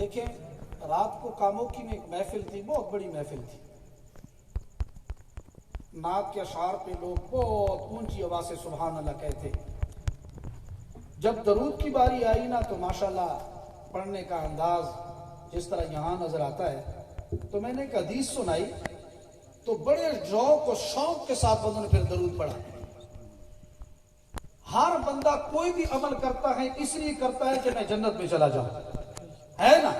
देखें, रात को कामोकी में एक महफिल थी, बहुत बड़ी महफिल थी। नात के अशार पे लोग बहुत ऊंची आवाज से सुभान अल्लाह कहते। जब दरूद की बारी आई ना तो माशाल्लाह पढ़ने का अंदाज जिस तरह यहाँ नजर आता है, तो मैंने एक हदीस सुनाई तो बड़े ज़ौक़ और शौक के साथ बंदों ने फिर दरूद पढ़ा। हर बंदा कोई भी अमल करता है इसलिए करता है कि मैं जन्नत में चला जाऊं, है ना।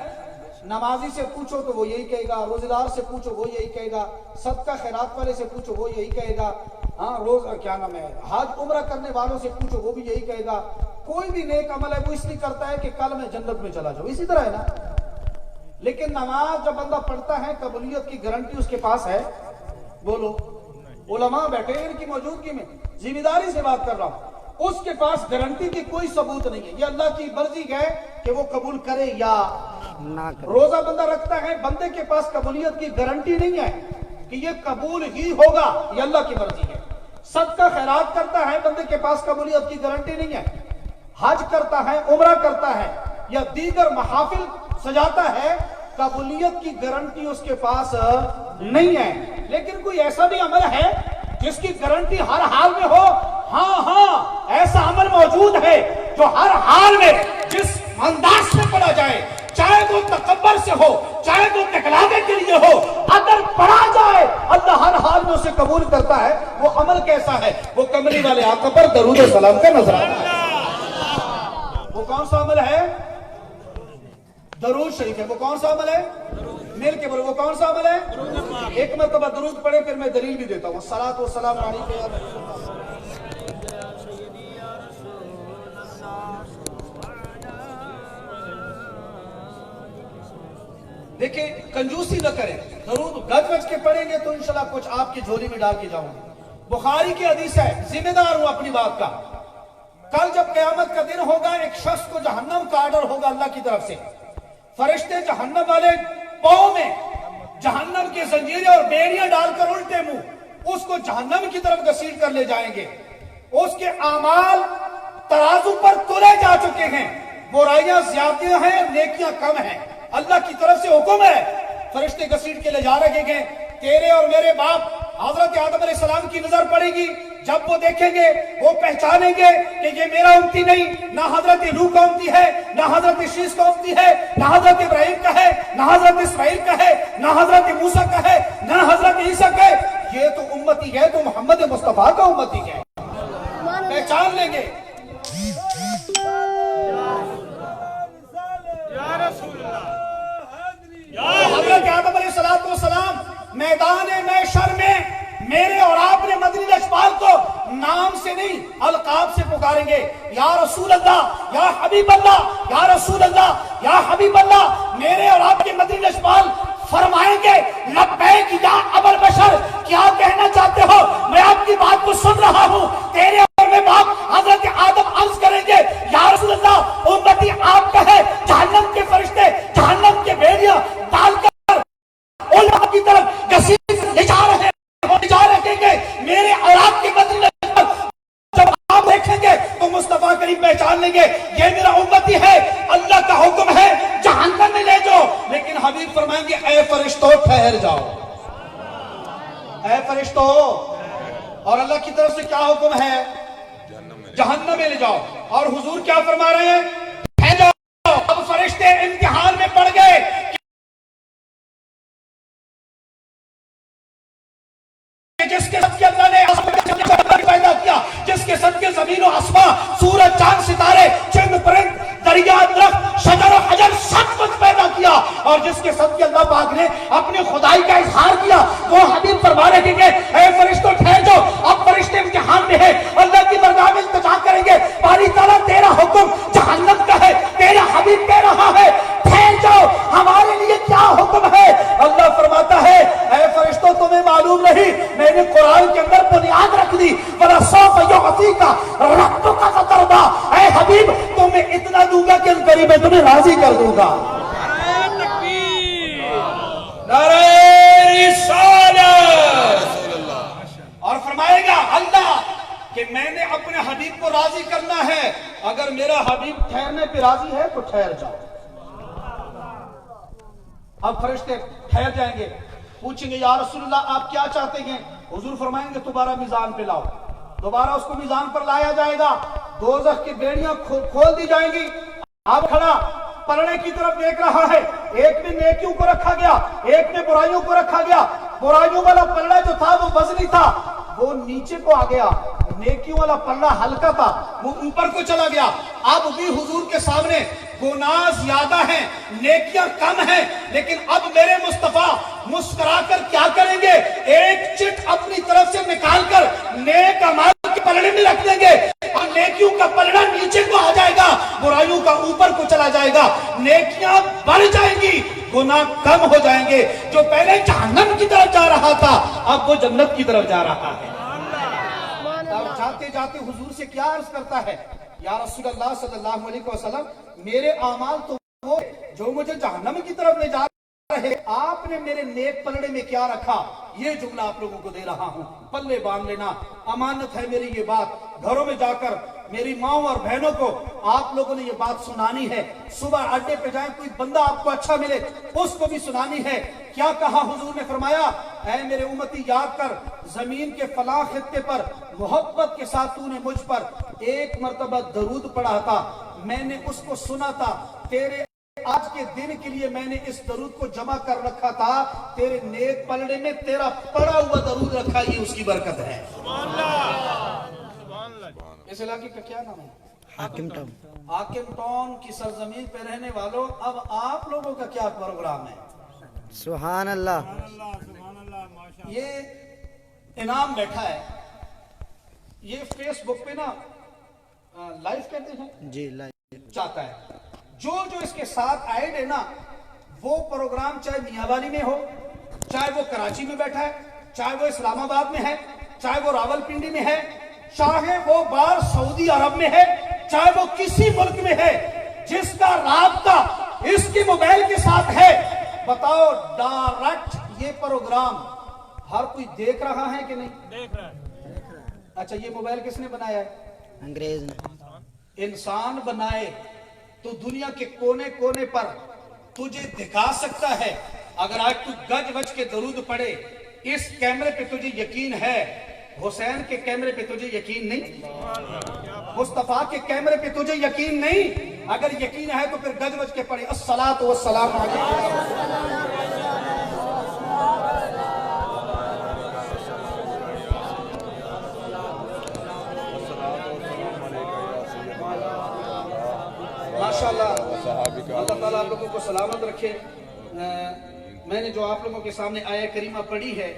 नमाजी से पूछो तो वो यही कहेगा, रोजेदार से पूछो वो यही कहेगा, सदका खैरात वाले से पूछो वो यही कहेगा, हाँ रोज क्या नाम है हज उम्रा करने वालों से पूछो वो भी यही कहेगा। कोई भी नेक अमल है वो इसलिए करता है कि कल मैं जन्नत में चला जाऊं, इसी तरह है ना। लेकिन नमाज जब बंदा पढ़ता है कबूलियत की गारंटी उसके पास है? बोलो, उलमा बैठे इनकी मौजूदगी में जिम्मेदारी से बात कर रहा हूं, उसके पास गारंटी की कोई सबूत नहीं है। ये अल्लाह की मर्जी है कि वो कबूल करे या ना करे। रोजा बंदा रखता है, बंदे के पास कबूलियत की गारंटी नहीं है कि ये कबूल ही होगा, ये अल्लाह की मर्जी है। सदका खैरात करता है, बंदे के पास कबूलियत की गारंटी नहीं है। हज करता है, उम्रा करता है या दीगर महाफिल सजाता है, कबूलियत की गारंटी उसके पास नहीं है। लेकिन कोई ऐसा भी अमल है जिसकी गारंटी हर हाल में हो? हाँ, ऐसा अमल मौजूद है जो हर हाल में जिस अंदाज से पढ़ा जाए, चाहे वो तकब्बर से हो, चाहे वो दिखलावे के लिए हो, अगर पढ़ा जाए अल्लाह हर हाल में उसे कबूल करता है। वो अमल कैसा है? वो कमली वाले आका पर दरूद सलाम का नजराना है। वो कौन सा अमल है? दरूद शरीफ है। वो कौन सा अमल है? मिल के बोलो, वो कौन सा अमल है? एक मरतबा दरूद पढ़े, फिर मैं दलील भी देता हूँ। सलात व सलाम अलैका। देखिए, कंजूसी न करें, दरूद गज गज के पढ़ेंगे तो इंशाल्लाह कुछ आपकी झोली में डाल के जाऊंगा। बुखारी की हदीस है, जिम्मेदार हूं अपनी बात का। कल जब कयामत का दिन होगा, एक शख्स को जहन्नम का आर्डर होगा अल्लाह की तरफ से। फरिश्ते जहन्नम वाले पांव में जहन्नम की जंजीरें और बेड़ियां डालकर उल्टे मुंह उसको जहन्नम की तरफ घसीट कर ले जाएंगे। उसके आमाल तराजू पर तुले जा चुके हैं, बुराइयां ज्यादा हैं, नेकियां कम हैं। अल्लाह की तरफ से हुक्म है, फरिश्ते घसीट के ले जा रहे हैं। तेरे और मेरे बाप हजरत आदम अलैहिस्सलाम की नजर पड़ेगी। जब वो देखेंगे वो पहचानेंगे कि ये मेरा उम्मती नहीं, ना हजरत नूह का उम्मती है, ना हजरत शीश का उम्मती है, ना हजरत इब्राहिम का है, ना हजरत इस्माइल का है, ना हजरत मूसा का है, ना हजरत ईसा का है। ये तो उम्मती है, तो मोहम्मद मुस्तफा का उम्मती है, पहचान लेंगे। हजरत आदम अलैहिस्सलाम मैदान महशर में मेरे और आपने मदनी लजपाल को नाम से नहीं अलकाब से पुकारेंगे। या रसूल अल्लाह, या हबीब अल्लाह, या रसूल अल्लाह, या हबीब अल्लाह। मेरे और आपके मदनी लजपाल फरमाएंगे लब्बैक या अबल बशर, क्या कहना चाहते हो? मैं आपकी बात को सुन रहा हूँ। तेरे और मेरे बाप हजरत आदम अर्ज करेंगे, या रसूल अल्लाह, उम्मती आपका है। जहन्नम के फरिश्ते जहन्नम के बेड़ियां डालकर उल्लाह की तरफ घसीट ले जा रहे हैं, जा रखेंगे। मेरे और आपके मदनी जब आप देखेंगे तो मुस्तफा करीम पहचान लेंगे, ये मेरा उम्मती है, अल्लाह का हुक्म है जहन्नम में ले जाओ। लेकिन हबीब फरमाएंगे, ऐ फरिश्तों ठहर जाओ, ऐ फरिश्तों। और अल्लाह की तरफ से क्या हुक्म है? जहन्नम में ले जाओ। और हुजूर क्या फरमा रहे हैं? ठहर जाओ। अब फरिश्ते इम्तिहान में पड़ गए। जिसके सदके अल्लाह ने पैदा किया, जिसके सदके जमीन और आसमां, सूरज, चांद, सितारे, चिन्ह, परिंद, दरिया, दरख्त, शजर और हजर सब कुछ पैदा किया, और जिसके सदके अल्लाह पाक ने अपनी खुदाई का इजहार किया, वो हबीब फरमा रहे हैं, ऐ फरिश्तों ठहर जाओ। अब फरिश्ते इम्तिहान में है, अल्लाह की दरगाह में इल्तिजा करेंगे, बारी ताला तेरा हुक्म जहन्नम का है, तेरा हबीब कह रहा है ठहर जाओ, हमारे लिए क्या हुक्म है? अल्लाह फरमाता है, ऐ फरिश्तों तुम्हें मालूम नहीं, मैंने कुरान के अंदर बुनियाद रख दी, वला सौफ युअतीका रब्बुका फतरदा। ऐ हबीब, तुम्हें इतना दूंगा कि करीब मैं तुम्हें राजी कर दूंगा। नारे रिसालत। और फरमाएगा अल्लाह कि मैंने अपने हबीब को राजी करना है, अगर मेरा हबीब ठहरने पे राजी है तो ठहर जाओ। अब फरिश्ते ठहर जाएंगे, पूछेंगे या रसूलुल्लाह आप क्या चाहते हैं? हुजूर फरमाएंगे दोबारा मीजान पे लाओ। दोबारा उसको मीजान पर लाया जाएगा, दोज़ख की बेड़ियां खोल दी जाएंगी। अब खड़ा पलड़े की तरफ देख रहा है, एक में नेकियों को रखा गया, एक में बुराइयों को रखा गया। बुराइयों वाला पलड़ा जो था वो वजनी था, वो नीचे को आ गया, नेकियों वाला पल्ला हल्का था, वो ऊपर को चला गया। अब भी हुजूर के सामने गुनाह ज्यादा हैं, नेकियां कम हैं, लेकिन अब मेरे मुस्तफा मुस्कुराकर क्या करेंगे? एक चिट अपनी तरफ से निकालकर नेक अमाल के पलड़े में रख देंगे और नेकियों का पलड़ा नीचे को आ जाएगा, बुराइयों का ऊपर को चला जाएगा। नेकियां बढ़ जाएंगी, गुनाह कम हो जाएंगे। जो पहले जहन्नम की तरफ जा रहा था, अब वो जन्नत की तरफ जा रहा है। अब जाते जाते हुजूर से क्या अर्ज करता है, या रसूलल्लाह सल्लल्लाहु अलैहि वसल्लम, मेरे आमाल तो वो जो मुझे जहन्नम की तरफ ले जा रहे, आपने मेरे नेक पलड़े में क्या रखा? ये जुमला आप लोगों को दे रहा हूं, पल्ले बांध लेना, अमानत है मेरी ये बात। घरों में जाकर मेरी माओ और बहनों को आप लोगों ने ये बात सुनानी है। सुबह अड्डे पे जाए, कोई बंदा आपको अच्छा मिले, उसको भी सुनानी है। क्या कहा हुजूर ने फरमाया, ऐ मेरे उम्मती याद कर, जमीन के फलां खित्ते पर मोहब्बत के साथ तूने मुझ पर एक मर्तबा दरूद पढ़ा था, मैंने उसको सुना था, तेरे आज के दिन के लिए मैंने इस दरूद को जमा कर रखा था, तेरे नेक पलड़े में तेरा पड़ा हुआ दरूद रखा, ये उसकी बरकत है। इस इलाके का क्या नाम है? हाकिम टाउन। हाकिम टाउन की सरजमीन पे रहने वालों, अब आप लोगों का क्या प्रोग्राम है? सुभान अल्लाह। ये इनाम बैठा है, ये फेसबुक पे ना लाइव कहते हैं जी, लाइव चाहता है। जो जो इसके साथ ऐड है ना, वो प्रोग्राम चाहे मियांवाली में हो, चाहे वो कराची में बैठा है, चाहे वो इस्लामाबाद में है, चाहे वो रावलपिंडी में है, चाहे वो बाहर सऊदी अरब में है, चाहे वो किसी मुल्क में है, जिसका राब्ता इसके मोबाइल के साथ है, बताओ डायरेक्ट ये प्रोग्राम हर कोई देख रहा है कि नहीं? देख रहा है। अच्छा, ये मोबाइल किसने बनाया है? अंग्रेज ने। इंसान बनाए तो दुनिया के कोने कोने पर तुझे दिखा सकता है। अगर आज तू गज वज के दरूद पढ़े, इस कैमरे पे तुझे यकीन है, हुसैन के कैमरे पे तुझे यकीन नहीं, मुस्तफा के कैमरे पे तुझे यकीन नहीं। अगर यकीन है तो फिर गज वज के पढ़े, अस्सलातु वस्सलाम अलैका। माशाअल्लाह, अल्लाह ताला आप लोगों को सलामत रखे। मैंने जो आप लोगों के सामने आयत करीमा पढ़ी है,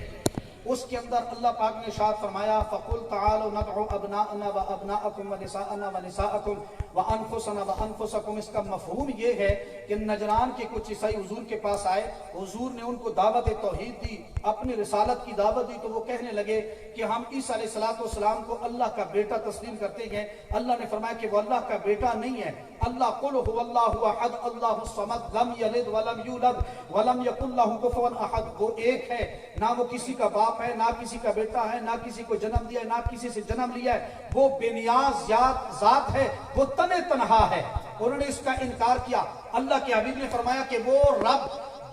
उसके अंदर अल्लाह पाक ने इरशाद फरमाया, फ़कुल तआलू नदउ अबनाअना व अबनाअकुम व निसाअना व निसाअकुम व अनफुसना व अनफुसकुम। इसका मफहूम ये है कि नजरान के कुछ ईसाई हुजूर के पास आए, हुजूर ने उनको दावत तौहीद दी, अपनी रिसालत की दावत दी, तो वो कहने लगे कि हम ईसा अलैहिस्सलाम को अल्लाह का बेटा तस्लीम करते हैं। अल्लाह ने फरमाया कि वो अल्लाह का बेटा नहीं है। अल्लाह कुल हुवल्लाहु अहद अल्लाहुस समद लम यलिद वलम यूलद वलम यकुल लहु कुफुवन अहद। वो एक है, ना वो किसी का बाप है, ना किसी का बेटा है, ना किसी को जन्म दिया है, ना किसी से जन्म लिया है। वो बेनियाज जात है, वो तने तनहा है। उन्होंने इसका इनकार किया। अल्लाह के हबीब ने फरमाया कि वो रब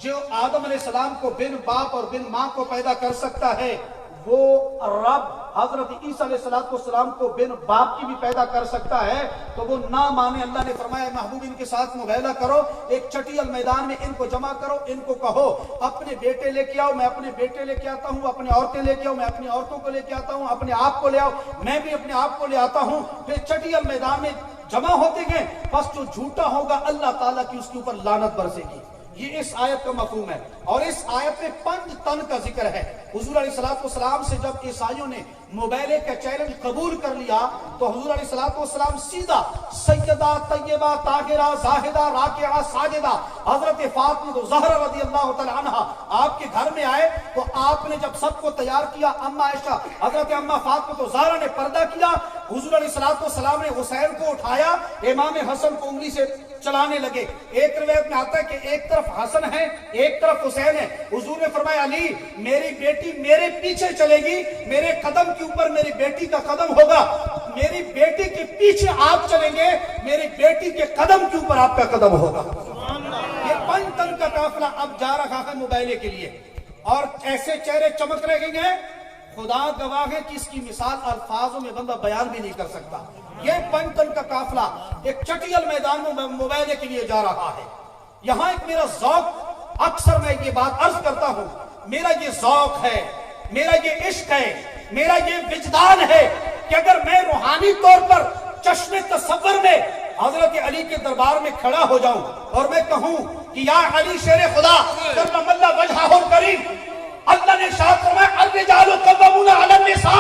जो आदम अलैहिस्सलाम को बिन बाप और बिन मां को पैदा कर सकता है, वो रब हजरत ईसा अलैहिस्सलाम को बिन बाप की भी पैदा कर सकता है। तो वो ना माने। अल्लाह ने फरमाया, महबूब इनके साथ मुबाहला करो, एक चटियल मैदान में इनको जमा करो, इनको कहो अपने बेटे लेके आओ, मैं अपने बेटे लेके आता हूँ, अपनी औरतें लेके आओ, मैं अपनी औरतों को लेके आता हूँ, अपने आप को ले आओ, मैं भी अपने आप को ले आता हूँ। फिर चटियल मैदान में जमा होते गए, बस जो झूठा होगा अल्लाह ताला की उसके ऊपर लानत बरसेगी। ये इस आयत का मफहूम है। और इस आयत में 5 तन का जिक्र है। हुजूर अलैहिस्सलाम से जब ईसाइयों ने मुबाइले का चैलेंज कबूल कर लिया, तो हुजूर अलैहिस्सलाम सीधा सैयदा तय्यबा ताहिरा जाहिदा राकिया साजिदा हजरत फातिमा ज़हरा रज़ियल्लाहु तआला अन्हा आपके घर में आए। तो आपने जब सबको तैयार किया, अम्मा आयशा हजरत अम्मा फातिमा ज़हरा ने पर्दा किया। हुजूर अलैहिस्सलाम ने हुसैन को उठाया, इमाम हसन को उंगली से चलाने लगे। एक रिवायत में आता है कि एक तरफ हसन है, एक तरफ हुसैन है। हुजूर ने फरमाया, अली मेरी बेटी मेरे पीछे चलेगी, मेरे कदम के ऊपर मेरी बेटी का कदम होगा, मेरी बेटी के पीछे आप चलेंगे, मेरी बेटी के कदम के ऊपर आपका कदम होगा। ये पंचतन का काफिला अब जा रहा है मुबाइले के लिए और ऐसे चेहरे चमक रहे हैं, खुदा गवाह है कि इसकी मिसाल अल्फाजों में बंदा बयान भी नहीं कर सकता। ये पंचतन का काफिला एक चटियल मैदान में मुबाइले के लिए जा रहा है। यहाँ एक मेरा ज़ौक़, अक्सर मैं ये बात अर्ज करता हूँ, मेरा ये ज़ौक़ है, मेरा ये इश्क है, मेरा ये विजदान है कि अगर मैं रूहानी तौर पर चश्मे तसव्वुर में हजरत अली के दरबार में खड़ा हो जाऊं और मैं कहूं कि या अली शेर खुदा करमल्लाहु वजहहुल करीम, अल्लाह ने इरशाद फरमाया अर्रिजालु कव्वामूना अलन निसा,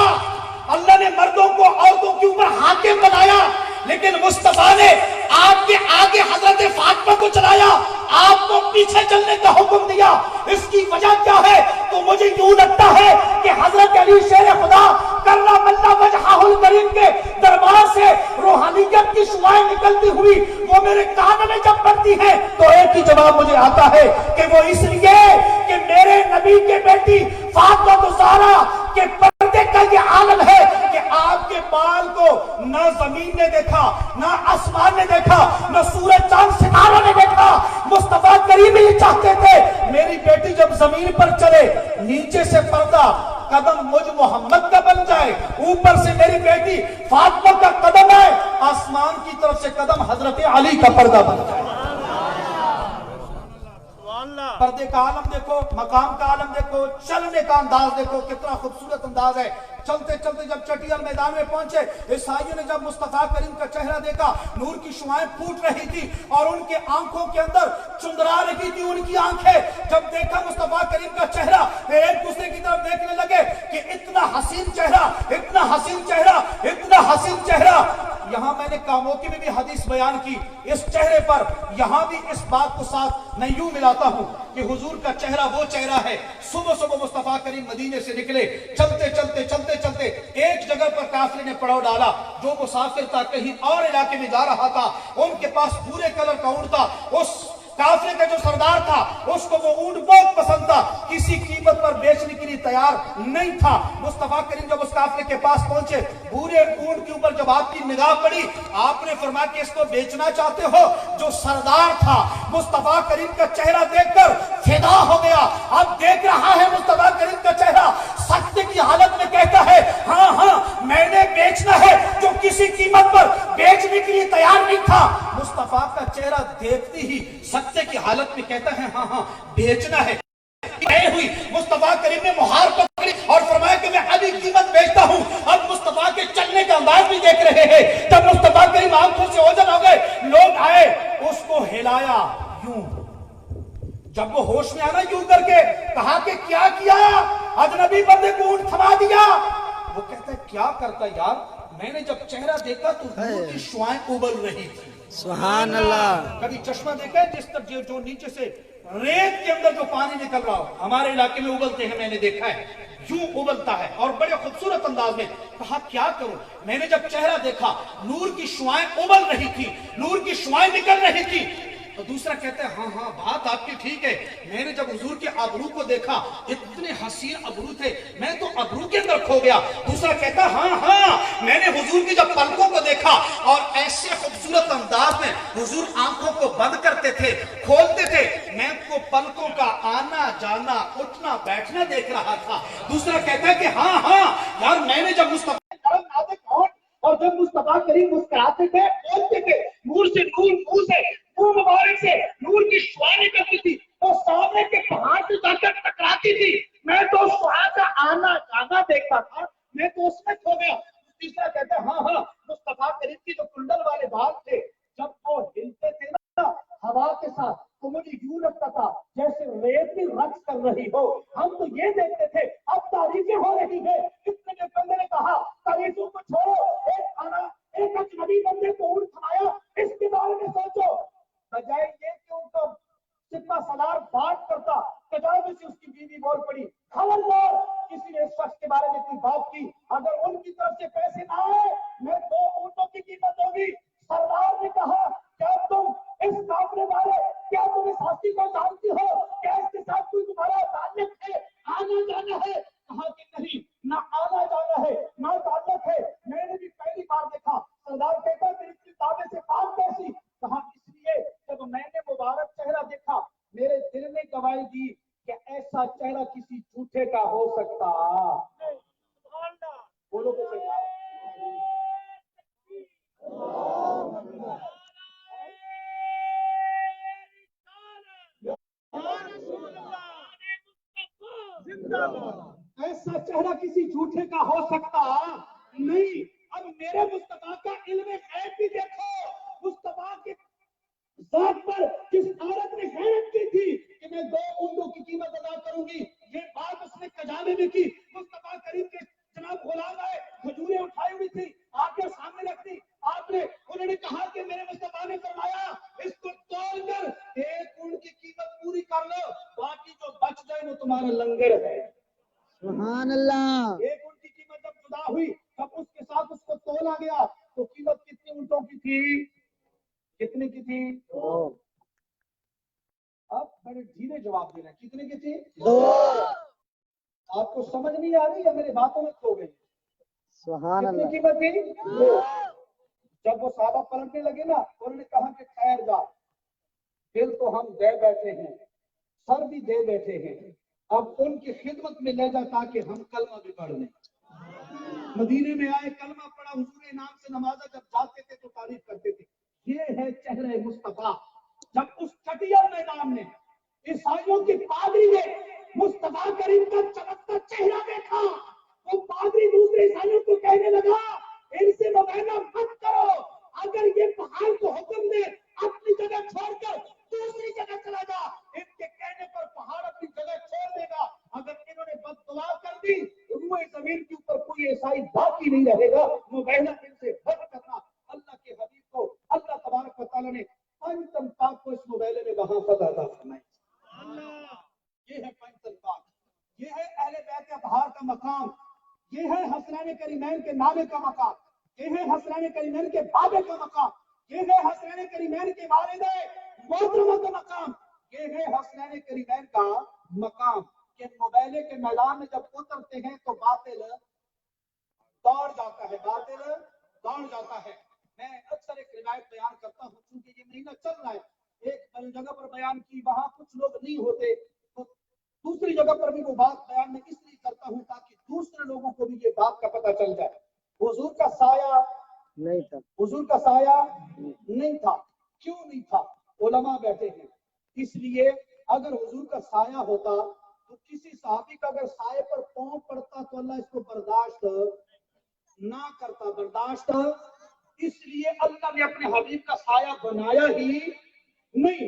अल्लाह ने मर्दों को औरतों के ऊपर हाकिम बनाया, लेकिन मुस्तफा ने आपके आगे हजरत फातिमा को चलाया, आपको पीछे चलने का हुक्म दिया। इसकी वजह क्या है? तो मुझे यूं लगता है कि हजरत अली शेर खुदा करमल्लाहु वजहहुल करीम के दरबार से रूहानियत की शुआएं निकलती हुई वो मेरे कान में जब पड़ती है तो एक ही जवाब मुझे आता है कि वो इसलिए कि मेरे नबी के बेटी फातिमा ज़हरा के पर्दे का ये आलम है कि आपके बाल को ना जमीन ने देखा, ना आसमान ने देखा, ना सूरज चांद सितारों ने देखा। मुस्तफा करीम ये चाहते थे मेरी बेटी जब जमीन पर चले, नीचे से पर्दा कदम मुझ मोहम्मद का बन जाए, ऊपर से मेरी बेटी फातिमा का कदम है, आसमान की तरफ से कदम हजरत अली का पर्दा बन जाए। पर्दे का आलम देखो, मकाम का आलम देखो, चलने का अंदाज देखो, कितना खूबसूरत अंदाज है। चलते चलते जब चटियल मैदान में पहुंचे, ईसाइयों ने जब मुस्तफा करीम का चेहरा देखा, नूर की शुआएं फूट रही थी और उनके आंखों के अंदर चुंदरा रही थी उनकी आंखें। जब देखा मुस्तफा करीम का चेहरा, एक दूसरे की तरफ देखने लगे कि इतना हसीन चेहरा, इतना हसीन चेहरा, इतना हसीन चेहरा। यहां मैंने कामोकी में भी हदीस बयान की, इस चेहरे पर यहां भी इस बात को साथ मैं यूं मिलाता हूं कि हुजूर का चेहरा वो चेहरा है। सुबह सुबह मुस्तफा करीम मदीने से निकले, चलते चलते चलते चलते एक जगह पर काफिले ने पड़ाव डाला। जो मुसाफिर था कहीं और इलाके में जा रहा था, उनके पास भूरे कलर का ऊंट था। उस काफिले का जो सरदार था उसको वो ऊंट बहुत पसंद था, किसी कीमत पर बेचने के लिए तैयार नहीं था। मुस्तफा करीम जब उस काफिले के पास पहुंचे, भूरे ऊंट के ऊपर जब आपकी निगाह पड़ी, आपने फरमाया कि इसको बेचना चाहते हो? जो सरदार था मुस्तफा करीम का चेहरा देखकर फिदा हो गया। अब देख रहा है मुस्तफा करीम का चेहरा, सख्ते की हालत में कहता है हाँ हाँ मैंने बेचना है, जो किसी कीमत पर बेचने के लिए तैयार नहीं था। मुस्तफा का चेहरा देखते ही सख्ते की हालत में कहता है हाँ हाँ बेचना है। हुई मुस्तफा करीम ने मुहार पकड़ी और फरमाया कि मैं अभी कीमत बेचता हूं। अब मुस्तफा के चलने का अंदाज भी देख रहे हैं। तब मुस्तफा करीम आंखों से ओझल हो गए, लोग आए, उसको हिलाया यूं, जब वो होश में आना यूं करके कहा कि क्या किया? अजनबी बंदे को ऊंट थमा दिया। वो कहता है क्या करता यार, मैंने जब चेहरा देखा तो नूर की शुआएं उबल रही थी। सुभान अल्लाह। कभी चश्मा देखा है जिस तरह जो नीचे से रेत के अंदर जो पानी निकल रहा हो, हमारे इलाके में उबलते हैं, मैंने देखा है, यूं उबलता है और बड़े खूबसूरत अंदाज में। कहा क्या करूं, मैंने जब चेहरा देखा नूर की शुआएं उबल रही थी, नूर की शुआएं निकल रही थी। तो दूसरा कहता है हाँ हाँ बात आपकी ठीक है, मैंने जब हुजूर के अबरू को देखा, इतने हसीन अबरू थे, मैं तो अबरू के अंदर खो गया। दूसरा कहता हाँ हाँ मैंने हुजूर की जब पलकों को देखा और ऐसे खूबसूरत अंदाज में हुजूर आंखों को बंद करते थे, खोलते थे, मैं तो पलकों का आना जाना उठना बैठना देख रहा था। दूसरा कहता है कि हाँ हाँ यार मैंने जब मुस्तफा और जब मुस्तफा करीम मुस्कुराते थे, बोलते थे, नूर से नूर, मुंह से मुंह मुबारक से नूर की शुआ निकलती थी, तो सामने के पहाड़ से जाकर टकराती थी। मैं तो शुआ का आना जाना देखता था, मैं तो उसमें खो गया। तीसरा कहता है हाँ हाँ मुस्तफा करीम की जो कुंडल वाले बाल थे, जब वो हिलते थे ना हवा के साथ, तो मुझे यूं लगता था जैसे रेत की रक्स कर रही हो। हम तो ये देखते थे, अब तारीफें हो रही है। इतने में बंदे ने कहा तारीफों को छोड़ो, एक अजनबी बंदे को ऊंट थमाया, इसके बारे में सोचो। बजाय ये कि उनको सिपा सलार बात करता, कजाबे से उसकी बीवी बोल पड़ी, खबरदार किसी ने इस शख्स के बारे में कोई बात की, अगर उनकी तरफ से पैसे ना आए, मैं 2 ऊंटों की कीमत होगी। सरदार ने कहा क्या तुम इस काफिले वाले, क्या तुम इस हस्ती को जानती हो? क्या इसके साथ कोई तुम्हारा ताल्लुक है, आना जाना है? कहा कि नहीं, ना आना जाना है ना ताल्लुक है, मैंने भी पहली बार देखा। सरदार कहता मेरी किताबे से बात कैसी? कहा इसलिए जब मैंने मुबारक चेहरा देखा, चेहरा किसी झूठे का हो सकता? बोलो तो सही। ऐसा चेहरा किसी झूठे का हो सकता नहीं। अब मेरे मुस्तफा का इल्म गैब भी देखो। मुस्तफा के जात पर किस औरत ने खैरत की थी कि मैं 2 ऊँटों की कीमत अदा करूंगी, ये बात उसने खजाने में की। मुस्तफा करीम के जनाब गुलाम आए, खजूरें उठाई हुई थी, आके सामने रख दी आपने। उन्होंने कहा कि मेरे मुस्तफा ने फरमाया इसको तोल कर 1 ऊँट की कीमत पूरी कर लो, बाकी जो बच जाए वो तुम्हारा लंगर है। सुभान अल्लाह। 1 ऊँट की कीमत जब जुदा हुई तब उसके साथ उसको तोला गया, तो कीमत कितने ऊँटों की थी? कितने की थी? 2। आप बड़े धीरे जवाब दे रहे हैं। कितने की थी? 2। आपको समझ नहीं आ रही है? मेरे बातों में खो गई। सुभान कितने अल्लाह। कीमत थी? 2। जब वो साहबा पलटने लगे ना, उन्होंने कहा कि खैर जा, दिल तो हम दे बैठे हैं, सर भी दे बैठे हैं, अब उनकी खिदमत में ले जा ताकि हम कलमा भी पढ़ लें। मदीने में आए, कलमा पढ़ा, हुजूर नाम से नमाजा जब जाते थे तो तारीफ करते थे। ये है चेहरे मुस्तफा। जब उस चटिया मैदान में ईसाइयों की पादरी ने मुस्तफा करीम का चमकता चेहरा देखा, वो पादरी दूसरे ईसाइयों को कहने लगा इनसे मुबायना मत करो, अगर ये पहाड़ को हुक्म दे अपनी जगह छोड़कर दूसरी जगह चला जा। इनके कहने पर पहाड़ अपनी जगह छोड़ देगा। अगर इन्होंने बददुआ कर दी, रुए जमीन के ऊपर कोई ईसाई बाकी नहीं रहेगा। मुबायना इनसे मत करना। अल्लाह के हबीब को अल्लाह तबारक व तआला ने पंचम पाक को इस मुबायले में वहां अता फरमाई। ये है पंचम पाक, ये है अहले बैत अतहार का मकाम, ये है हसनैन करीमैन के नामे का मकाम, ये है हसनैन करीमैन के बाबे का मकाम, ये है हसनैन करीमैन के वालिदे मोहतरमा का मकाम, ये है हसनैन करीमैन का मकाम। के मुबायले के मैदान में जब उतरते हैं तो बातिल दौड़ जाता है, बातिल दौड़ जाता है। मैं अक्सर एक रिवायत बयान करता हूँ, क्योंकि ये महीना चल रहा है। एक जगह पर बयान की, वहां कुछ लोग नहीं होते, तो दूसरी जगह पर भी वो बात बयान में इसलिए करता हूँ ताकि दूसरे लोगों को भी ये बात का पता चल जाए। हुजूर का साया नहीं था। हुजूर का साया नहीं था। क्यों नहीं था? उलमा बैठे हैं, इसलिए अगर हुजूर का साया होता तो किसी साहबी का अगर साये पर पांव पड़ता तो अल्लाह इसको बर्दाश्त ना करता, बर्दाश्त। इसलिए अल्लाह ने अपने हबीब का साया बनाया ही नहीं।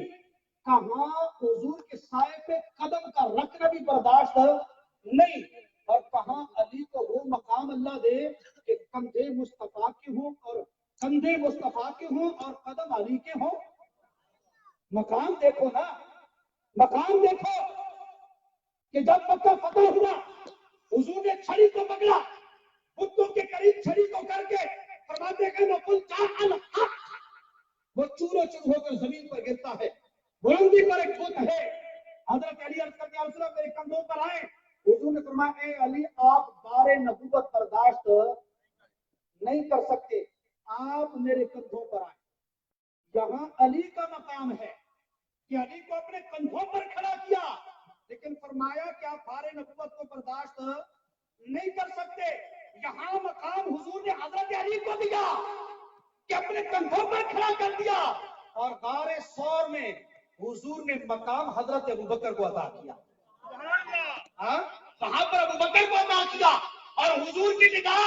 कहां हुजूर के साये पे कदम का रखना भी बर्दाश्त नहीं, और कहां अली को वो मकाम अल्लाह दे कि कंधे मुस्तफा के हों और कंधे मुस्तफा के हों और कदम अली के हों। मकाम देखो ना, मकाम देखो कि जब मक्का फतह हुआ, हुजूर ने छड़ी को पकड़ा, बुतों के करीब छड़ी को करके फरमाते हैं वो चूरो चूर होकर जमीन पर गिरता है। बुलंदी पर एक बुत है, हजरत अली अर्ज करके वसल्लम मेरे कंधों पर आए। हुजूर ने फरमाया ए अली, आप बारे नबूवत बर्दाश्त नहीं कर सकते, आप मेरे कंधों पर आए। यहाँ अली का मकाम है कि अली को अपने कंधों पर खड़ा किया, लेकिन फरमाया कि आप बारे नबूवत को बर्दाश्त नहीं कर सकते। यहाँ मकाम हुजूर ने हजरत अली को दिया कि अपने कंधों पर खड़ा कर दिया, और गारे सौर में हुजूर ने मकाम हजरत अबू बकर को अता किया। वहां पर अबू बकर को अता किया, और हुजूर की निगाह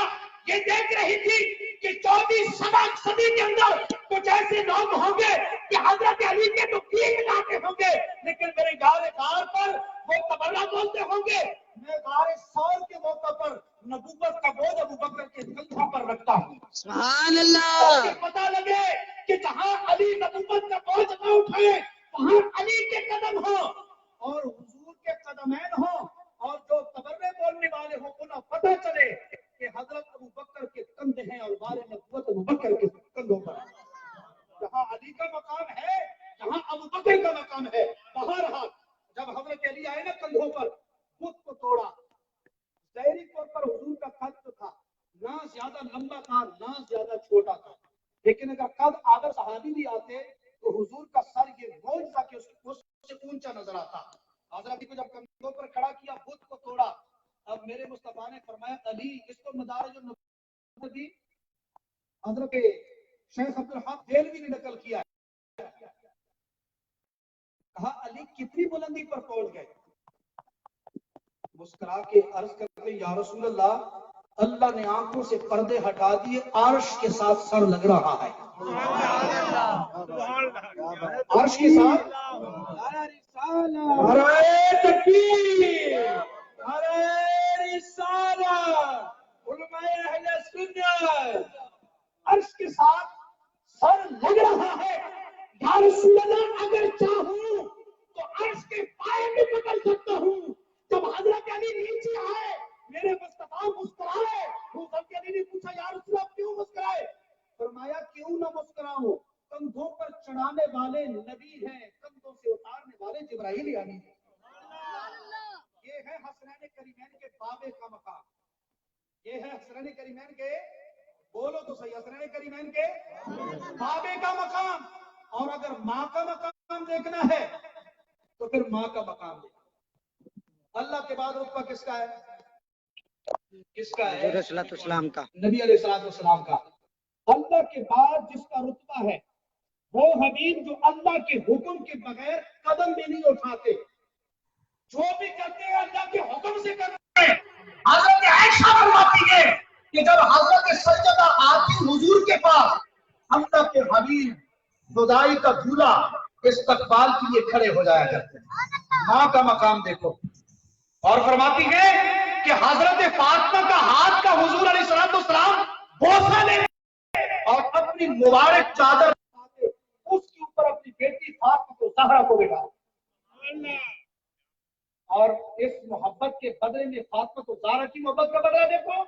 ये देख रही थी कि 24 सदी के अंदर कुछ ऐसे लोग होंगे कि हजरत अली के तो 3 इलाके होंगे, लेकिन मेरे गारे गार पर वो तबर्रा बोलते होंगे। मैं गारे सौर के मौके पर नबूवत का बोझ अबू बकर के कंधों पर रखता हूँ। सुभान अल्लाह। पता लगे कि जहां अली नबूवत का बोझ न उठाए, वहां अली के कदम हो और हुजूर के कदमैन हो, और जो तबर्रे बोलने वाले हो उन्हें पता चले कि हजरत अबू बकर के कंधे हैं और बारे नबूवत अबू बकर के कंधों पर। जहां अली का मकाम है, जहां अबू बकर का मकाम है। बहरहाल जब हजरत अली आए ना कंधों पर, खुद को तोड़ा। ज़ाहिरी तौर पर हुजूर का कद तो था, ना ज्यादा लंबा था ना ज्यादा छोटा था, लेकिन अगर कद आदर सहाबी भी आते तो हुजूर का सर ये मौजज़ा कि उससे ऊंचा नजर आता। حضرت علی کو جب کندھوں پر کھڑا کیا بت کو توڑا. اب میرے مصطفیٰ نے فرمایا علی اس کو مدارج النبوت دی حضرت شیخ عبدالحق دہلوی نے نقل کیا ہے. کہا علی کتنی بلندی پر پہنچ گئے. مسکرا کے عرض کرتے یا رسول اللہ اللہ نے آنکھوں سے پردے ہٹا دیے عرش کے ساتھ سر لگ رہا ہے. عرش کے ساتھ نعرہ تکبیر نعرہ رسالت علماء اہل سنت عرش کے ساتھ سر لگ رہا ہے. یا رسول اللہ اگر چاہوں تو عرش کے پائے بھی پکڑ سکتا ہوں. جب حضرت علی نیچے آئے میرے مصطفیٰ مسکرائے. حضرت علی نے پوچھا یا رسول اللہ کیوں مسکرائے؟ فرمایا کیوں نہ مسکراؤں کندھوں پر چڑھانے والے نبی ہیں کندھوں سے اتارنے والے جبرائیل امین ہیں. یہ ہے حسنین کریمین کے بابے کا مقام. یہ ہے حسنین کریمین کے بولو تو صحیح حسنین کریمین کے بابے کا مقام. اور اگر ماں کا مقام دیکھنا ہے تو پھر ماں کا مقام دیکھنا. اللہ کے بعد رتبہ کس کا ہے؟ کس کا ہے؟ حضور صلی اللہ علیہ وسلم کا. نبی علیہ الصلوۃ والسلام کا. اللہ کے بعد جس کا رتبہ ہے وہ حبیب جو اللہ کے حکم کے بغیر قدم بھی نہیں اٹھاتے. جو بھی کرتے ہیں اللہ کے حکم سے کرتے ہیں. حضرت عائشہ فرماتی ہے کہ جب حضرت سیدہ آتی حضور کے پاس اللہ کے حبیب خدائی کا دھولا استقبال کے لیے کھڑے ہو جایا کرتے ہیں. ماں کا مقام دیکھو. اور فرماتی ہے کہ حضرت فاطمہ کا ہاتھ کا حضور علیہ الصلوۃ والسلام بوسہ لے اور اپنی مبارک چادر اس کے اوپر اپنی بیٹی فاطمہ زہرا کو بٹھا. اور اس محبت کے بدلے میں فاطمہ زہرا کی محبت کا بدلہ دیکھو.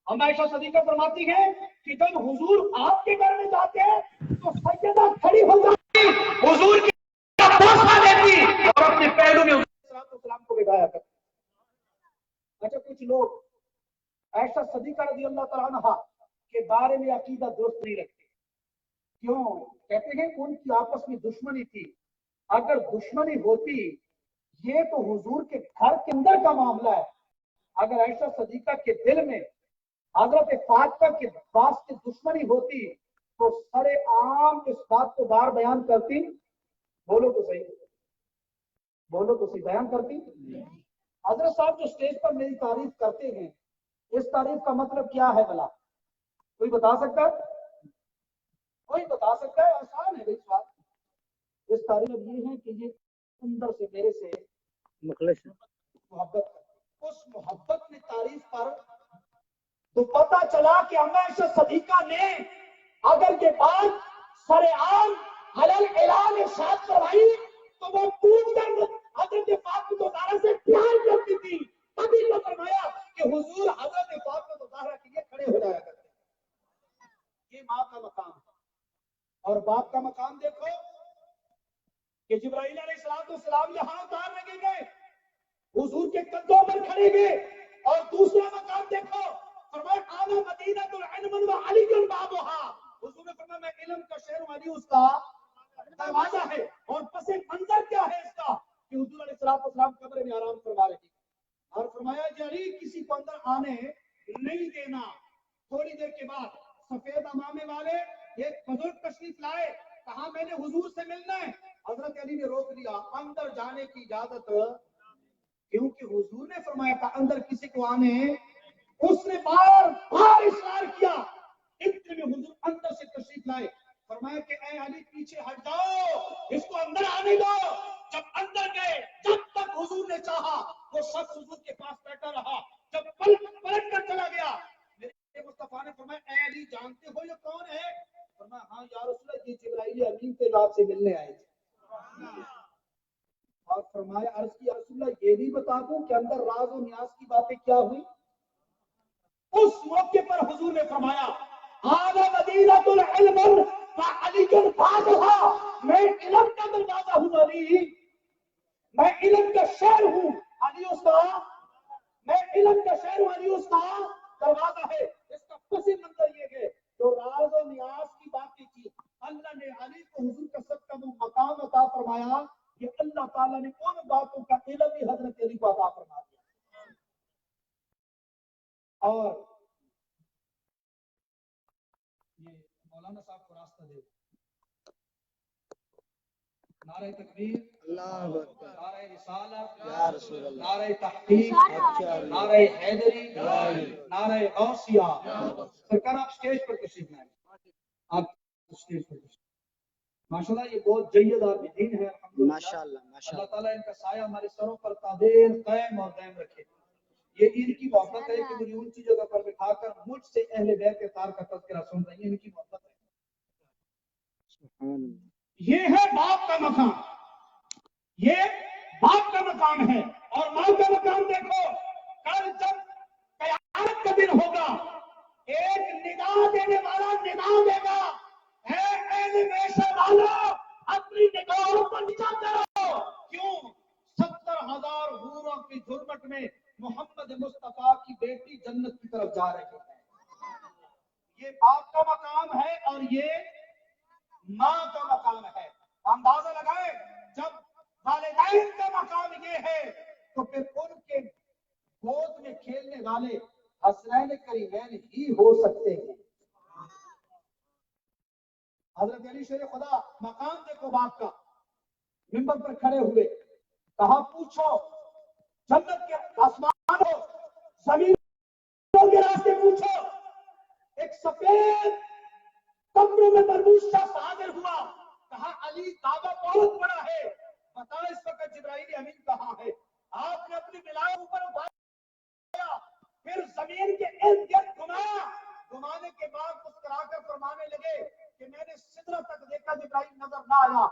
ہم عائشہ صدیقہ فرماتی ہیں کہ جب حضور آپ کے گھر میں جاتے ہیں تو سیدہ کھڑی ہو جاتی حضور کی بوسہ دیتی اور اپنے پہلو میں السلام کو بٹھایا کرتی. اچھا کچھ لوگ عائشہ صدیقہ رضی اللہ تعالیٰ عنہا کے بارے میں عقیدہ درست نہیں رکھتے. کیوں؟ کہتے ہیں ان کی آپس میں دشمنی تھی. اگر دشمنی ہوتی یہ تو حضور کے گھر کے اندر کا معاملہ ہے. اگر عائشہ صدیقہ کے دل میں حضرت فاطمہ کے واسطے دشمنی ہوتی تو سر عام اس بات کو بار بیان کرتی. بولو تو صحیح بولو تو صحیح بیان کرتی. حضرت صاحب جو اسٹیج پر میری تعریف کرتے ہیں اس تعریف کا مطلب کیا ہے بھلا؟ کوئی بتا سکتا ہے؟ کوئی بتا سکتا ہے؟ آسان ہے بھائی سوال. اس تعریف یہ ہے کہ یہ اندر سے میرے سے مخلص محبت اس محبت میں تعریف پر تو پتا چلا کہ عائشہ صدیقہ نے اگر کے بعد سر عام حلال اعلان ارشاد کروائی تو وہ پوچھ کر حضرت فاطمہ زہرا سے پیار کرتی تھی. تبھی تو فرمایا کہ حضور حضرت فاطمہ زہرا کے لیے کھڑے ہو جایا کرتے. یہ ماں کا مقام ہے. اور باپ کا مقام دیکھو کہ جبرائیل علیہ السلام یہاں اتار لگے گئے حضور کے کندھوں پر کھڑے گئے. اور دوسرا مقام دیکھو فرمایا آنا مدینہ العلم وعلی بابھا. حضور نے فرمایا میں علم کا شہر ہوں علی اس کا دروازہ ہے. اور پس منظر کیا ہے اس کا کہ حضور علیہ السلام قبر میں آرام فرما رہے. اور فرمایا جاری کسی کو اندر آنے نہیں دینا. تھوڑی دیر کے بعد سفید امامے والے ایک بزرگ تشریف لائے. کہا میں نے حضور سے ملنا ہے. حضرت علی نے روک دیا اندر جانے کی اجازت کیونکہ حضور نے فرمایا تھا اندر کسی کو آنے. اس نے بار بار اصرار کیا. اتنے میں حضور اندر سے تشریف لائے. فرمایا کہ اے علی پیچھے ہٹ جاؤ اس کو اندر آنے دو. جب اندر گئے جب تک حضور نے چاہا وہ شخص حضور کے پاس بیٹھا رہا. جب پلٹ کر چلا گیا میرے مصطفیٰ نے فرمایا اے علی جانتے ہو یہ کون ہے؟ فرمایا ہاں یا رسول اللہ یہ جبرائیل امین تھے جو آپ سے ملنے آئے تھے. اور فرمایا عرض کی رسول اللہ یہ بھی بتا دوں کہ اندر راز و نیاز کی باتیں کیا ہوئی. اس موقع پر حضور نے فرمایا آنا مدینہ العلم وعلی بابھا. میں علم کا دروازہ ہوں علی. میں علم کا شہر ہوں علی اس کا. میں علم کا شہر ہوں علی اس کا دروازہ ہے. اس کا پس منظر یہ ہے جو راز و نیاز کی باتیں کی اللہ نے علی کو حضور کا سب کا مقام عطا فرمایا کہ اللہ تعالیٰ نے ان باتوں کا علم اور یہ مولانا صاحب کو راستہ دے. نعرہ تکبیر، اللہ اکبر، نعرہ رسالت، یا رسول اللہ، نعرہ تحقیق، نعرہ حیدری، نعرہ غوثیہ. سرکار آپ اسٹیج پر تشریف لائیں. آپ اسٹیج پر تشریف. ماشاءاللہ یہ بہت جید عابدین ہے. ماشاءاللہ اللہ ماشاءاللہ. تعالیٰ ان کا سایہ ہمارے سروں پر قادر قائم اور دائم رکھے. یہ ان کی محبت ہے کہ مجھے اونچی جگہ پر بٹھا کر مجھ سے اہل بیت اطہار کا تذکرہ سن رہی ہیں. ان کی محبت ہے. سبحان اللہ. یہ ہے باپ کا مقام. یہ باپ کا مقام ہے. اور ماں کا مقام دیکھو. کل جب قیامت کا دن ہوگا ایک ندا دینے والا ندا دے گا، اے اہل بیت والا اپنی نگاہوں کو نیچا کرو. کیوں؟ 70,000 حوروں کی جھرمٹ میں محمد مصطفیٰ کی بیٹی جنت کی طرف جا رہی ہے. یہ باپ کا مقام ہے اور یہ ماں کا مقام ہے. اندازہ لگائے جب والدین کا مقام یہ ہے تو پھر ان کے گود میں کھیلنے والے حسنین کریمین ہی ہو سکتے ہیں. حضرت علی شیر خدا مقام دیکھو باپ کا. منبر پر کھڑے ہوئے کہا پوچھو جنت کے آسمان ہو زمین کے راستے پوچھو. ایک سفید کپڑوں میں مربوط شخص حاضر ہوا. کہا علی کعبہ بہت بڑا ہے، بتا اس وقت جبرائیل امین کہاں ہے. آپ نے اپنی بلائے اوپر اٹھایا، پھر زمین کے ارد گرد گھمایا. گھمانے کے بعد مسکرا کر فرمانے لگے کہ میں نے سدرہ تک دیکھا، جبرائیل نظر نہ آیا.